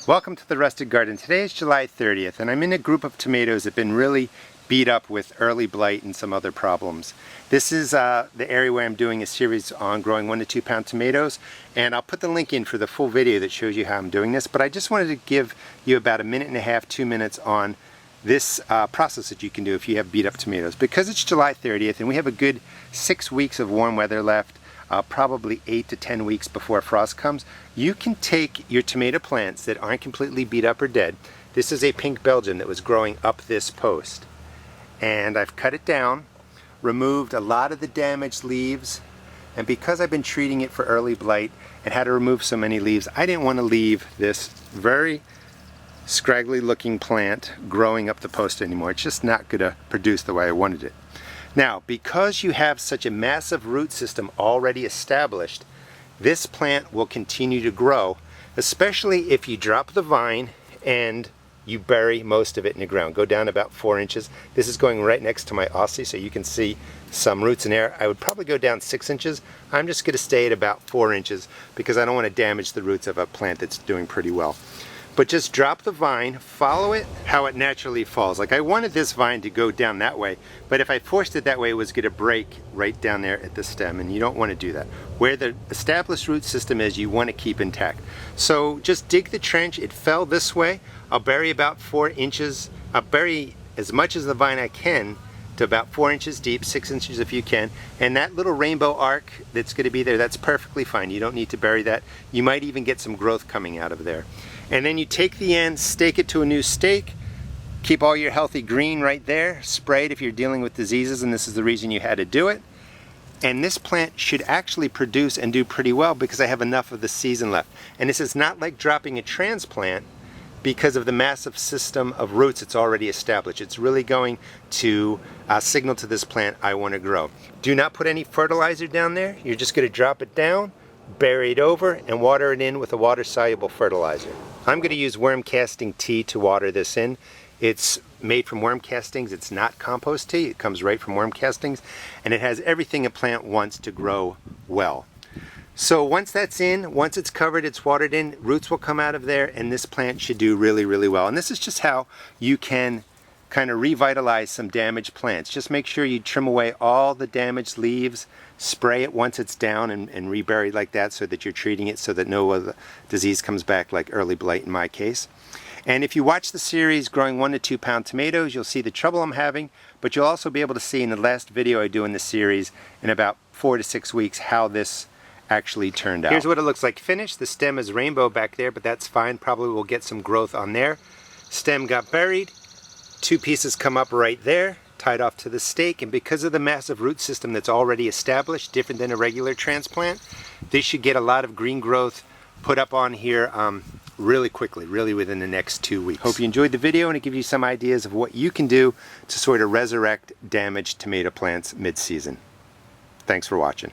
Welcome to the Rusted Garden. Today is July 30th and I'm in a group of tomatoes that have been really beat up with early blight and some other problems. This is the area where I'm doing a series on growing 1 to 2 pound tomatoes, and I'll put the link in for the full video that shows you how I'm doing this, but I just wanted to give you about 1.5 minutes, 2 minutes on this process that you can do if you have beat up tomatoes. Because it's July 30th and we have a good 6 weeks of warm weather left, probably 8 to 10 weeks before frost comes, you can take your tomato plants that aren't completely beat up or dead. This is a pink Belgian that was growing up this post, and I've cut it down, removed a lot of the damaged leaves, and because I've been treating it for early blight and had to remove so many leaves, I didn't want to leave this very scraggly looking plant growing up the post anymore. It's just not going to produce the way I wanted it. Now, because you have such a massive root system already established, this plant will continue to grow, especially if you drop the vine and you bury most of it in the ground. Go down about 4 inches. This is going right next to my Aussie, so you can see some roots in there. I would probably go down 6 inches. I'm just going to stay at about 4 inches because I don't want to damage the roots of a plant that's doing pretty well. But just drop the vine, follow it how it naturally falls. Like I wanted this vine to go down that way, but if I forced it that way, it was going to break right down there at the stem, and you don't want to do that. Where the established root system is, you want to keep intact. So just dig the trench. It fell this way. I'll bury about 4 inches. I'll bury as much as the vine I can to about 4 inches deep, 6 inches if you can. And that little rainbow arc that's going to be there, that's perfectly fine. You don't need to bury that. You might even get some growth coming out of there. And then you take the end, stake it to a new stake, keep all your healthy green right there, spray it if you're dealing with diseases, and this is the reason you had to do it. And this plant should actually produce and do pretty well because I have enough of the season left. And this is not like dropping a transplant because of the massive system of roots it's already established. It's really going to signal to this plant, I want to grow. Do not put any fertilizer down there. You're just going to drop it down, bury it over, and water it in with a water-soluble fertilizer. I'm going to use worm casting tea to water this in. It's made from worm castings. It's not compost tea. It comes right from worm castings, and it has everything a plant wants to grow well. So once that's in, once it's covered, it's watered in, roots will come out of there, and this plant should do really, really well. And this is just how you can kind of revitalize some damaged plants. Just make sure you trim away all the damaged leaves, spray it once it's down, and rebury like that so that you're treating it so that no other disease comes back, like early blight in my case. And if you watch the series growing 1 to 2 pound tomatoes, you'll see the trouble I'm having, but you'll also be able to see in the last video I do in the series in about 4 to 6 weeks how this actually turned out. Here's what it looks like finished. The stem is rainbow back there, but that's fine. Probably will get some growth on there. Stem got buried. 2 pieces come up right there, tied off to the stake, and because of the massive root system that's already established, different than a regular transplant, this should get a lot of green growth put up on here really quickly, really within the next 2 weeks. Hope you enjoyed the video and it gives you some ideas of what you can do to sort of resurrect damaged tomato plants mid-season. Thanks for watching.